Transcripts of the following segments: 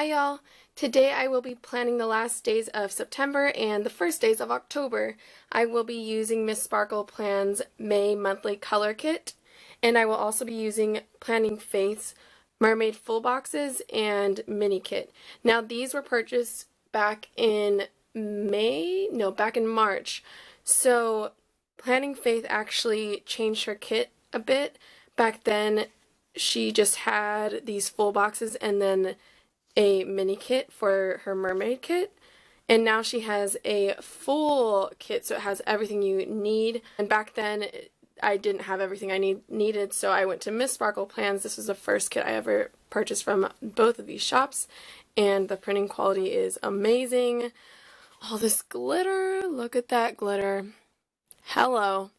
Hi y'all! Today I will be planning the last days of September and the first days of October. I will be using Miss Sparkle Plan's May monthly color kit, and I will also be using Planning Faith's Mermaid full boxes and mini kit. Now these were purchased back in March. So Planning Faith actually changed her kit a bit. Back then she just had these full boxes and then a mini kit for her mermaid kit, and now she has a full kit, so it has everything you need. And back then I didn't have everything I needed, so I went to Miss Sparkle Plans. This was the first kit I ever purchased from both of these shops, and the printing quality is amazing. All this glitter, look at that glitter. Hello.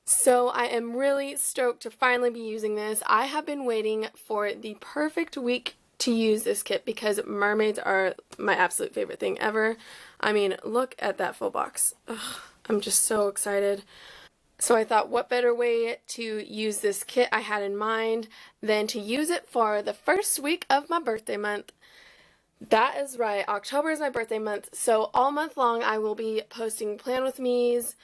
So I am really stoked to finally be using this. I have been waiting for the perfect week to use this kit because mermaids are my absolute favorite thing ever. I mean, look at that full box. Ugh, I'm just so excited. So I thought, what better way to use this kit I had in mind than to use it for the first week of my birthday month. That is right, October is my birthday month, so all month long I will be posting Plan With Me's,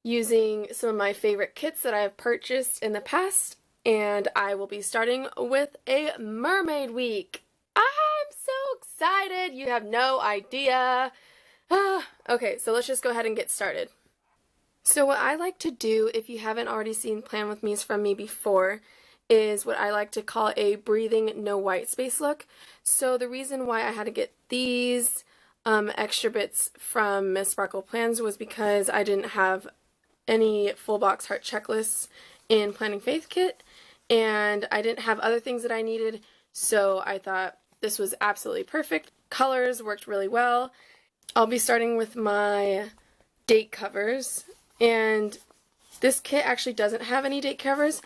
using some of my favorite kits that I have purchased in the past, and I will be starting with a mermaid week. I'm so excited, you have no idea. Okay, so let's just go ahead and get started. So what I like to do, if you haven't already seen Plan With Me's from me before, is what I like to call a breathing no white space look. So the reason why I had to get these extra bits from Miss Sparkle Plans was because I didn't have any full box heart checklists in Planning Faith kit, and I didn't have other things that I needed, so I thought this was absolutely perfect. Colors worked really well. I'll be starting with my date covers, and this kit actually doesn't have any date covers,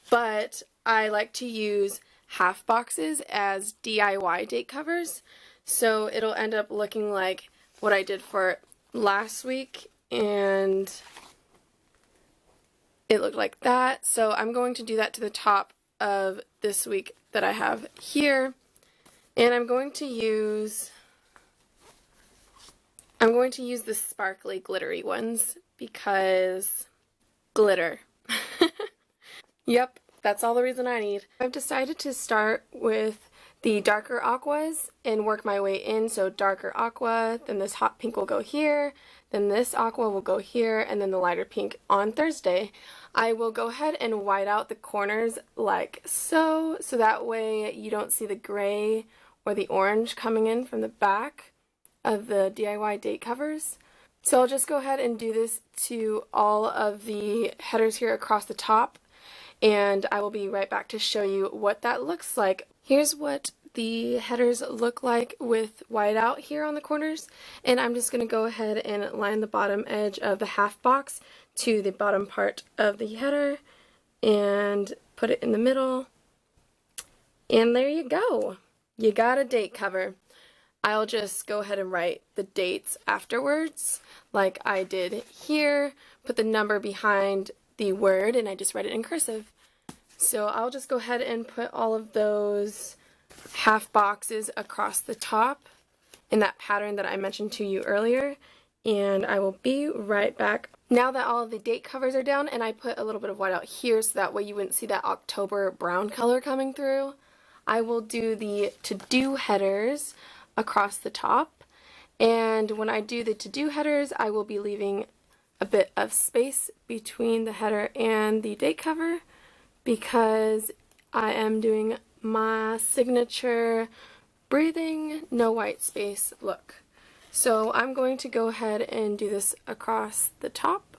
but I like to use half boxes as DIY date covers, so it'll end up looking like what I did for last week, and it looked like that. So I'm going to do that to the top of this week that I have here, and I'm going to use the sparkly glittery ones because glitter. Yep, that's all the reason I need. I've decided to start with the darker aquas and work my way in. So darker aqua, then this hot pink will go here, then this aqua will go here, and then the lighter pink on Thursday. I will go ahead and white out the corners like so that way you don't see the gray or the orange coming in from the back of the DIY date covers. So I'll just go ahead and do this to all of the headers here across the top, and I will be right back to show you what that looks like. Here's what the headers look like with white out here on the corners, and I'm just going to go ahead and line the bottom edge of the half box to the bottom part of the header and put it in the middle, and there you go. You got a date cover. I'll just go ahead and write the dates afterwards like I did here, put the number behind the word, and I just write it in cursive. So I'll just go ahead and put all of those half boxes across the top in that pattern that I mentioned to you earlier, and I will be right back. Now that all of the date covers are down, and I put a little bit of white out here so that way you wouldn't see that October brown color coming through, I will do the to-do headers across the top, and when I do the to-do headers I will be leaving a bit of space between the header and the date cover because I am doing my signature breathing no white space look. So I'm going to go ahead and do this across the top,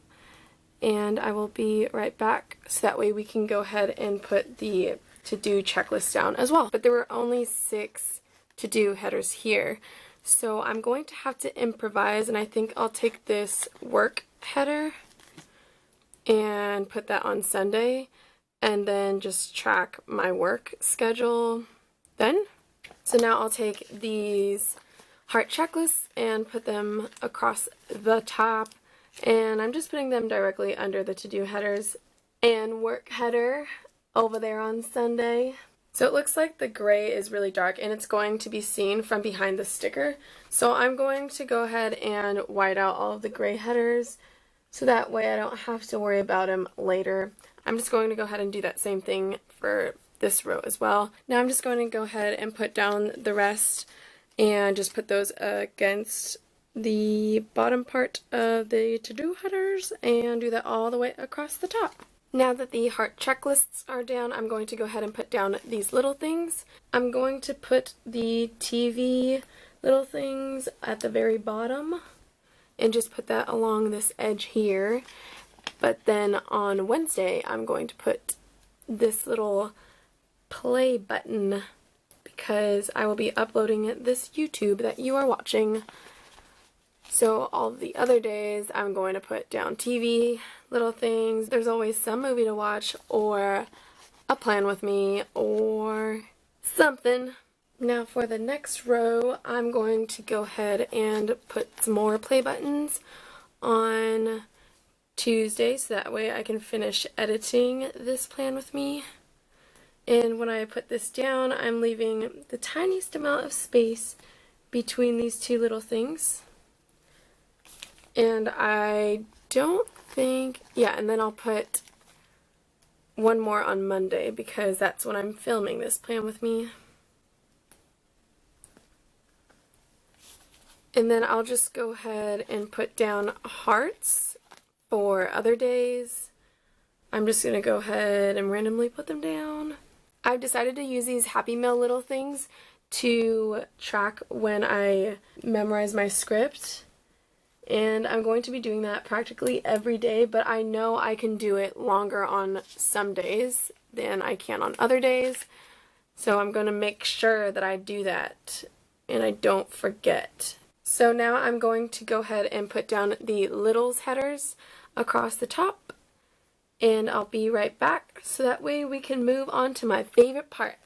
and I will be right back so that way we can go ahead and put the to-do checklist down as well. But there were only 6 to-do headers here, so I'm going to have to improvise, and I think I'll take this work header and put that on Sunday and then just track my work schedule then. So now I'll take these heart checklists and put them across the top, and I'm just putting them directly under the to-do headers and work header over there on Sunday. So it looks like the gray is really dark and it's going to be seen from behind the sticker. So I'm going to go ahead and white out all of the gray headers so that way I don't have to worry about them later. I'm just going to go ahead and do that same thing for this row as well. Now I'm just going to go ahead and put down the rest and just put those against the bottom part of the to-do headers and do that all the way across the top. Now that the heart checklists are down, I'm going to go ahead and put down these little things. I'm going to put the TV little things at the very bottom and just put that along this edge here. But then on Wednesday, I'm going to put this little play button because I will be uploading this YouTube that you are watching. So all the other days I'm going to put down TV, little things. There's always some movie to watch or a plan with me or something. Now for the next row, I'm going to go ahead and put some more play buttons on Tuesday so that way I can finish editing this plan with me. And when I put this down, I'm leaving the tiniest amount of space between these two little things. And I don't think, yeah, and then I'll put one more on Monday because that's when I'm filming this plan with me. And then I'll just go ahead and put down hearts for other days. I'm just going to go ahead and randomly put them down. I've decided to use these Happy Meal little things to track when I memorize my script. And I'm going to be doing that practically every day, but I know I can do it longer on some days than I can on other days. So I'm going to make sure that I do that and I don't forget. So now I'm going to go ahead and put down the littles headers across the top. And I'll be right back so that way we can move on to my favorite part,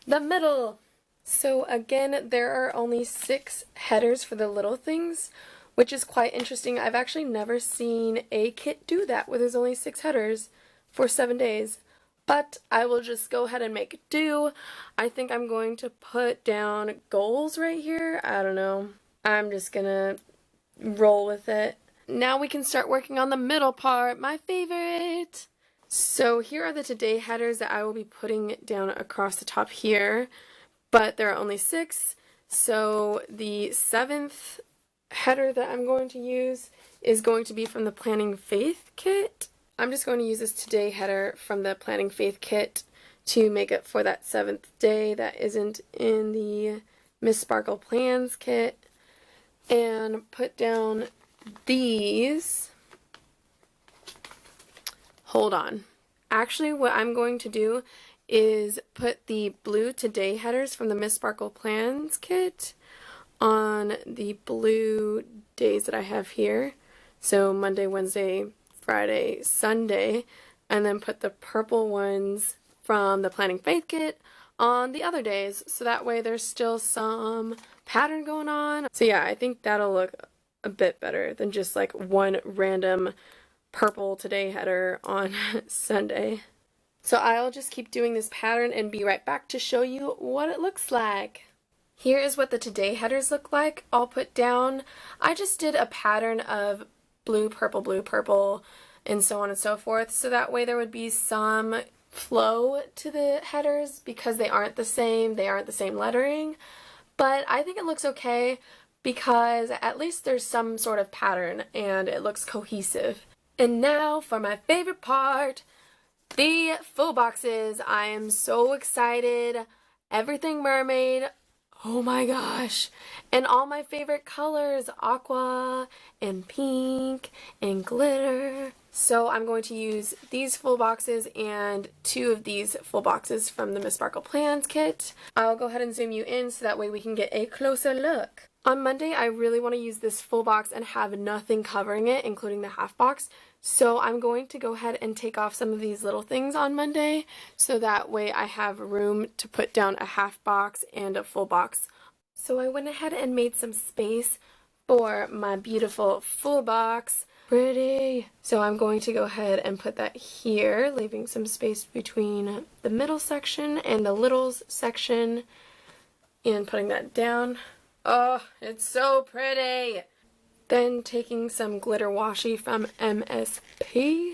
the middle. So again, there are only 6 headers for the little things, which is quite interesting. I've actually never seen a kit do that where there's only 6 headers for 7 days. But I will just go ahead and make do. I think I'm going to put down goals right here. I don't know. I'm just gonna roll with it. Now we can start working on the middle part, my favorite. So here are the today headers that I will be putting down across the top here. But there are only 6. So the 7th header that I'm going to use is going to be from the Planning Faith kit. I'm just going to use this today header from the Planning Faith kit to make up for that 7th day that isn't in the Miss Sparkle Plans kit, and put down these. Hold on. Actually, what I'm going to do is put the blue today headers from the Miss Sparkle Plans kit on the blue days that I have here. So Monday, Wednesday, Friday, Sunday, and then put the purple ones from the Planning Faith kit on the other days. So that way there's still some pattern going on. So yeah, I think that'll look a bit better than just like one random purple today header on Sunday. So I'll just keep doing this pattern and be right back to show you what it looks like. Here is what the today headers look like. I'll put down, I just did a pattern of blue, purple, and so on and so forth. So that way there would be some flow to the headers because they aren't the same lettering. But I think it looks okay because at least there's some sort of pattern and it looks cohesive. And now for my favorite part, the full boxes. I am so excited. Everything Mermaid. Oh my gosh. And all my favorite colors, aqua and pink and glitter. So I'm going to use these full boxes and 2 of these full boxes from the Miss Sparkle Plans kit. I'll go ahead and zoom you in so that way we can get a closer look. On Monday, I really want to use this full box and have nothing covering it, including the half box. So I'm going to go ahead and take off some of these little things on Monday so that way I have room to put down a half box and a full box. So I went ahead and made some space for my beautiful full box. Pretty. So I'm going to go ahead and put that here, leaving some space between the middle section and the littles section, and putting that down. Oh, it's so pretty. Then taking some glitter washi from MSP.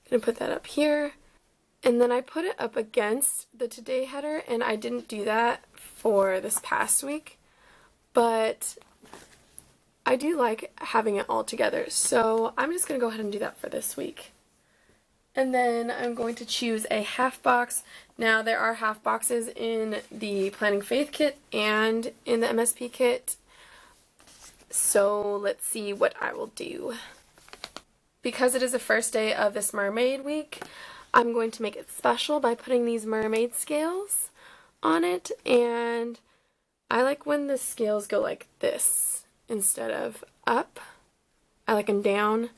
Gonna put that up here. And then I put it up against the Today header, and I didn't do that for this past week, but I do like having it all together, so I'm just going to go ahead and do that for this week. And then I'm going to choose a half box. Now there are half boxes in the Planning Faith kit and in the MSP kit, so let's see what I will do. Because it is the first day of this mermaid week, I'm going to make it special by putting these mermaid scales on it, and I like when the scales go like this instead of up. I like them down,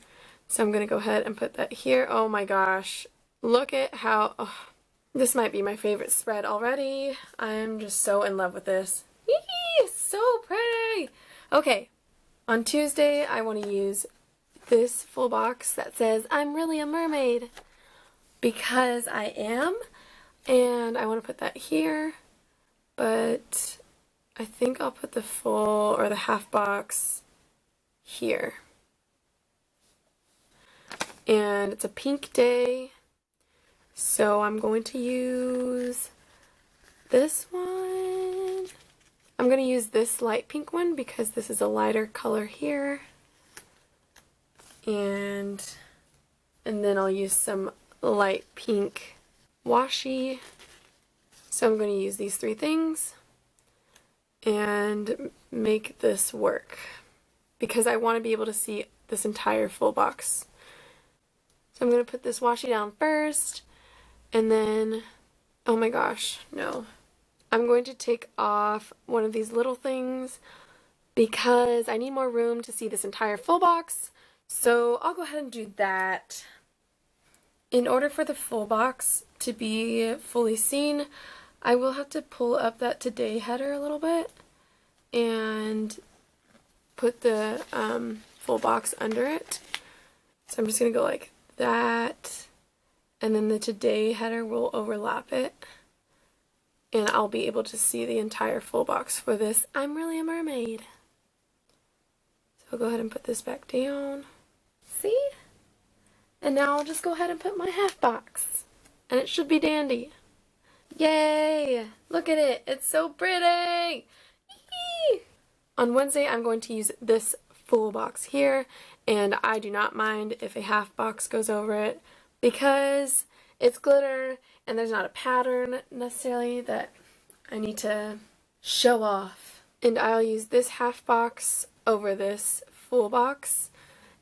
so I'm going to go ahead and put that here. Oh my gosh, look at how, oh, this might be my favorite spread already. I'm just so in love with this. Yee, so pretty! Okay, on Tuesday I want to use this full box that says, "I'm really a mermaid," because I am, and I want to put that here, but I think I'll put the full or the half box here. And it's a pink day, so I'm going to use this one. I'm going to use this light pink one because this is a lighter color here, and then I'll use some light pink washi. So I'm going to use these three things and make this work because I want to be able to see this entire full box. So I'm going to put this washi down first, and then, oh my gosh, no. I'm going to take off one of these little things because I need more room to see this entire full box. So I'll go ahead and do that. In order for the full box to be fully seen, I will have to pull up that Today header a little bit and put the full box under it. So I'm just going to go like that, and then the Today header will overlap it, and I'll be able to see the entire full box for this "I'm Really a Mermaid." So I'll go ahead and put this back down. See? And now I'll just go ahead and put my half box, and it should be dandy. Yay! Look at it! It's so pretty! Yee! On Wednesday, I'm going to use this full box here, and I do not mind if a half box goes over it because it's glitter and there's not a pattern necessarily that I need to show off. And I'll use this half box over this full box,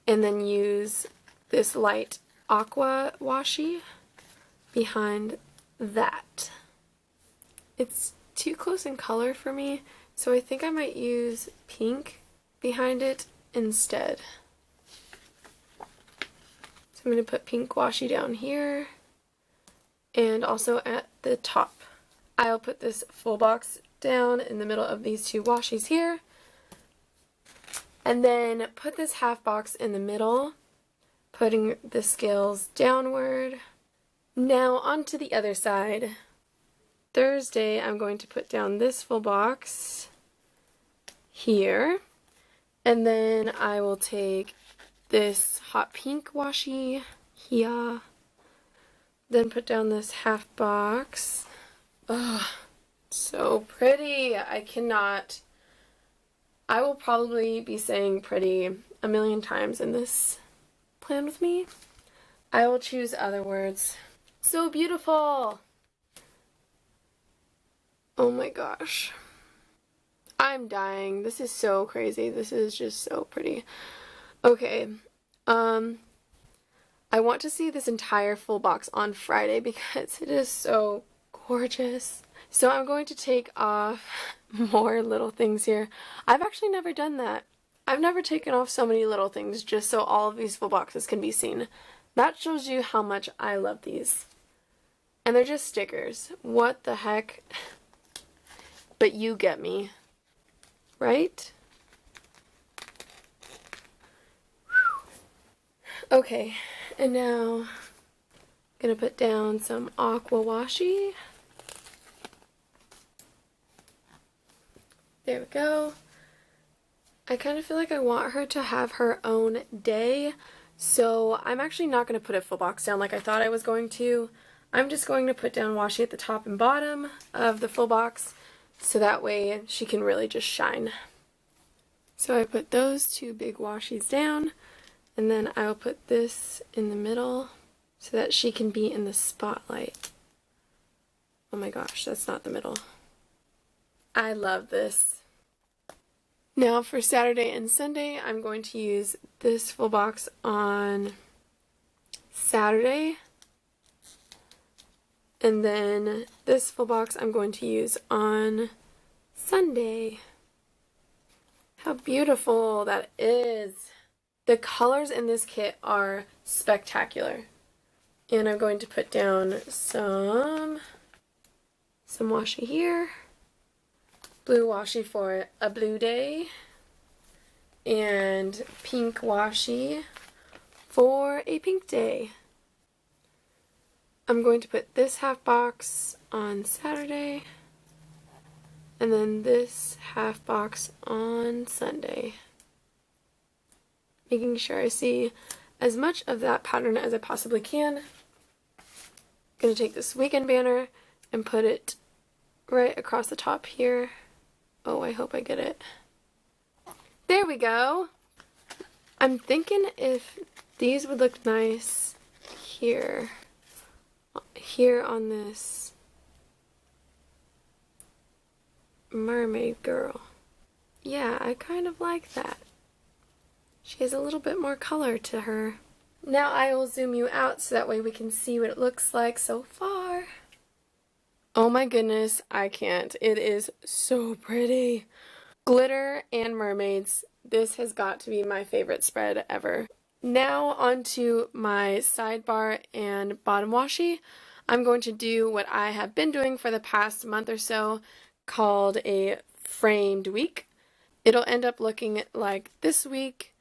and then use this light aqua washi behind that. It's too close in color for me, so I think I might use pink behind it instead. So I'm going to put pink washi down here and also at the top. I'll put this full box down in the middle of these two washis here, and then put this half box in the middle, putting the scales downward. Now onto the other side. Thursday, I'm going to put down this full box here, and then I will take this hot pink washi here, then put down this half box. Oh, so pretty. I cannot. I will probably be saying pretty a million times in this plan with me. I will choose other words. So beautiful. Oh my gosh. I'm dying. This is so crazy. This is just so pretty. Okay. I want to see this entire full box on Friday because it is so gorgeous. So I'm going to take off more little things here. I've actually never done that. I've never taken off so many little things just so all of these full boxes can be seen. That shows you how much I love these. And they're just stickers. What the heck? But you get me. Right? Okay, and now I'm gonna put down some aqua washi. There we go. I kind of feel like I want her to have her own day, so I'm actually not going to put a full box down like I thought I was going to. I'm just going to put down washi at the top and bottom of the full box, so that way she can really just shine. So I put those two big washies down, and then I'll put this in the middle so that she can be in the spotlight. Oh my gosh, that's not the middle. I love this. Now for Saturday and Sunday, I'm going to use this full box on Saturday, and then this full box I'm going to use on Sunday. How beautiful that is! The colors in this kit are spectacular. And I'm going to put down some washi here. Blue washi for a blue day, and pink washi for a pink day. I'm going to put this half box on Saturday, and then this half box on Sunday. Making sure I see as much of that pattern as I possibly can. I'm going to take this weekend banner and put it right across the top here. Oh, I hope I get it. There we go. I'm thinking if these would look nice here on this mermaid girl. Yeah, I kind of like that. She has a little bit more color to her. Now I will zoom you out so that way we can see what it looks like so far. Oh my goodness, I can't. It is so pretty. Glitter and mermaids. This has got to be my favorite spread ever. Now onto my sidebar and bottom washi. I'm going to do what I have been doing for the past month or so, called a framed week. It'll end up looking like this week.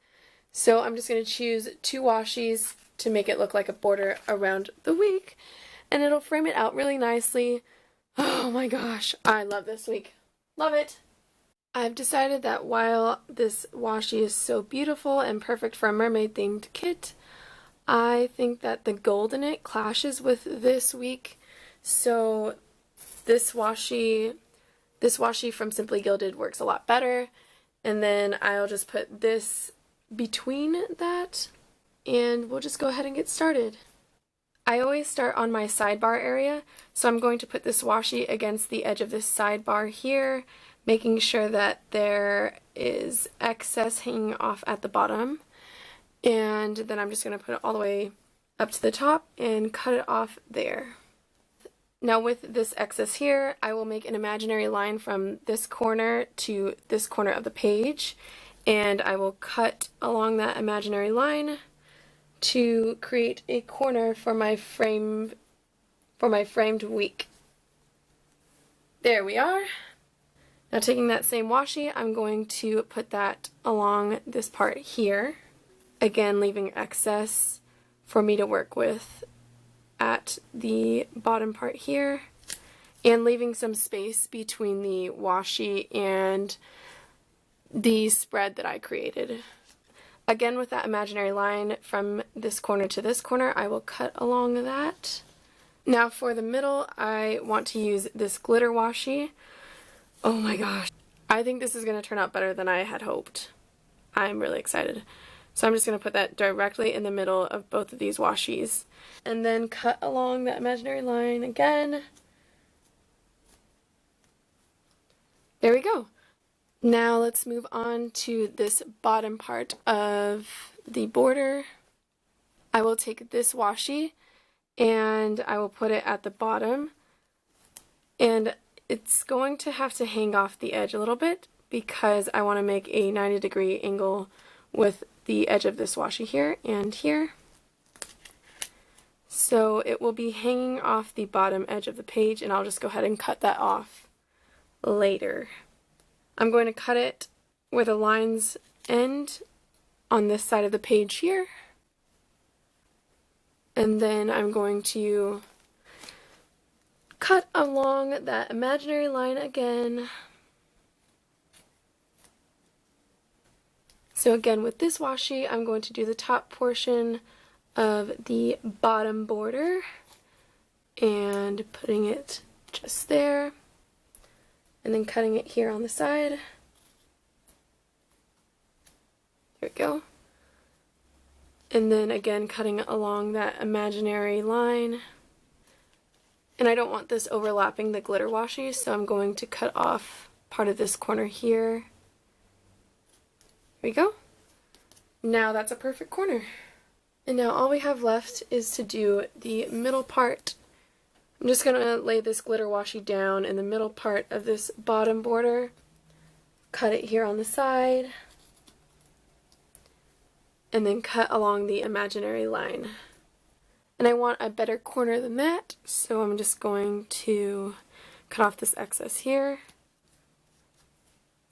So I'm just going to choose 2 washis to make it look like a border around the week, and it'll frame it out really nicely. Oh my gosh, I love this week. Love it! I've decided that while this washi is so beautiful and perfect for a mermaid themed kit, I think that the gold in it clashes with this week. So this washi from Simply Gilded works a lot better. And then I'll just put this between that, and we'll just go ahead and get started. I always start on my sidebar area, so I'm going to put this washi against the edge of this sidebar here, making sure that there is excess hanging off at the bottom. And then I'm just going to put it all the way up to the top and cut it off there. Now with this excess here, I will make an imaginary line from this corner to this corner of the page, and I will cut along that imaginary line to create a corner for my framed week. There we are. Now taking that same washi, I'm going to put that along this part here. Again, leaving excess for me to work with at the bottom part here, and leaving some space between the washi and the spread that I created. Again, with that imaginary line from this corner to this corner, I will cut along that. Now for the middle, I want to use this glitter washi. Oh my gosh, I think this is going to turn out better than I had hoped. I'm really excited. So I'm just going to put that directly in the middle of both of these washis, and then cut along that imaginary line again. There we go. Now let's move on to this bottom part of the border. I will take this washi and I will put it at the bottom, and it's going to have to hang off the edge a little bit because I want to make a 90-degree angle with the edge of this washi here and here. So it will be hanging off the bottom edge of the page, and I'll just go ahead and cut that off later. I'm going to cut it where the lines end on this side of the page here. And then I'm going to cut along that imaginary line again. So again, with this washi, I'm going to do the top portion of the bottom border and putting it just there, and then cutting it here on the side. There we go. And then again, cutting along that imaginary line. And I don't want this overlapping the glitter washi, so I'm going to cut off part of this corner here. There we go. Now that's a perfect corner. And now all we have left is to do the middle part. I'm just going to lay this glitter washi down in the middle part of this bottom border, cut it here on the side, and then cut along the imaginary line. And I want a better corner than that, so I'm just going to cut off this excess here.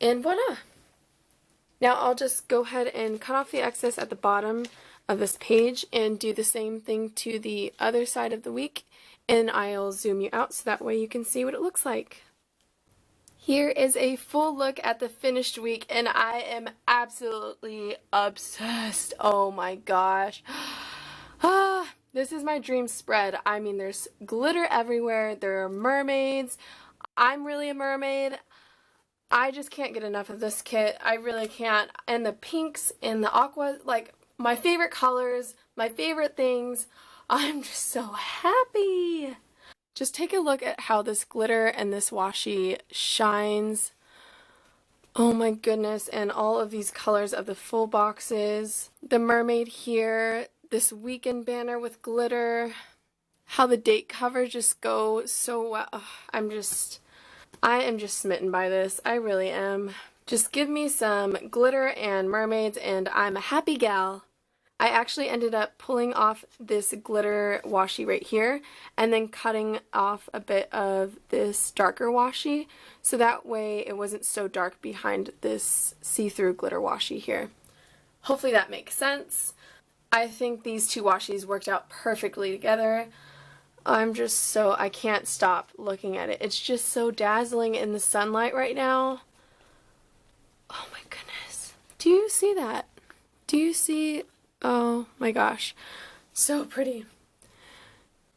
And voila! Now I'll just go ahead and cut off the excess at the bottom of this page and do the same thing to the other side of the week, and I'll zoom you out so that way you can see what it looks like. Here is a full look at the finished week, and I am absolutely obsessed. Oh my gosh. This is my dream spread. I mean, there's glitter everywhere. There are mermaids. I'm really a mermaid. I just can't get enough of this kit. I really can't. And the pinks and the aqua, like my favorite colors, my favorite things. I'm just so happy. Just take a look at how this glitter and this washi shines. Oh my goodness, and all of these colors of the full boxes. The mermaid here, this weekend banner with glitter. How the date covers just go so well. I am just smitten by this. I really am. Just give me some glitter and mermaids and I'm a happy gal. I actually ended up pulling off this glitter washi right here and then cutting off a bit of this darker washi so that way it wasn't so dark behind this see-through glitter washi here. Hopefully that makes sense. I think these two washis worked out perfectly together. I can't stop looking at it. It's just so dazzling in the sunlight right now. Oh my goodness. Do you see that? Do you see? Oh my gosh, so pretty.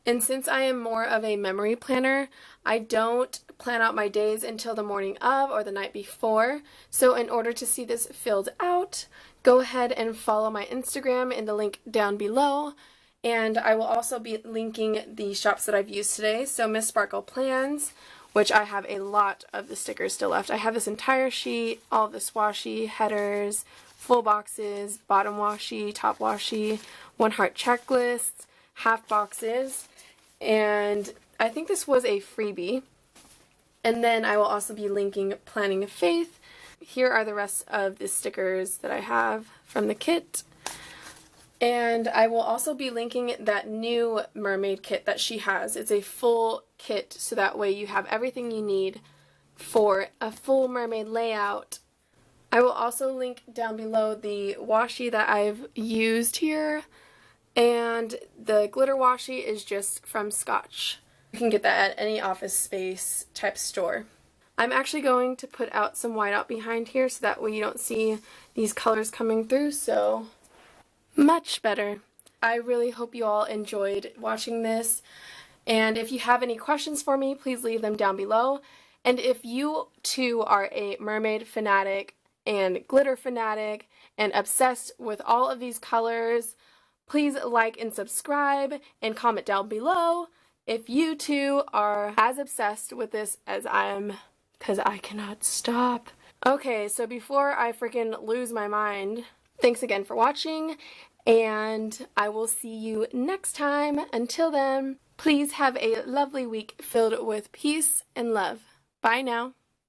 And since I am more of a memory planner, I don't plan out my days until the morning of or the night before. So in order to see this filled out, go ahead and follow my Instagram in the link down below. And I will also be linking the shops that I've used today. So Miss Sparkle Plans, which I have a lot of the stickers still left. I have this entire sheet, all of this washi, headers, full boxes, bottom washi, top washi, one heart checklists, half boxes, and I think this was a freebie. And then I will also be linking Planning of Faith. Here are the rest of the stickers that I have from the kit. And I will also be linking that new mermaid kit that she has. It's a full kit, so that way you have everything you need for a full mermaid layout. I will also link down below the washi that I've used here, and the glitter washi is just from Scotch. You can get that at any office space type store. I'm actually going to put out some whiteout behind here so that way you don't see these colors coming through, so much better. I really hope you all enjoyed watching this, and if you have any questions for me, please leave them down below. And if you too are a mermaid fanatic and glitter fanatic and obsessed with all of these colors, please like and subscribe and comment down below if you too are as obsessed with this as I am, because I cannot stop. Okay, so before I freaking lose my mind, thanks again for watching, and I will see you next time. Until then, please have a lovely week filled with peace and love. Bye now.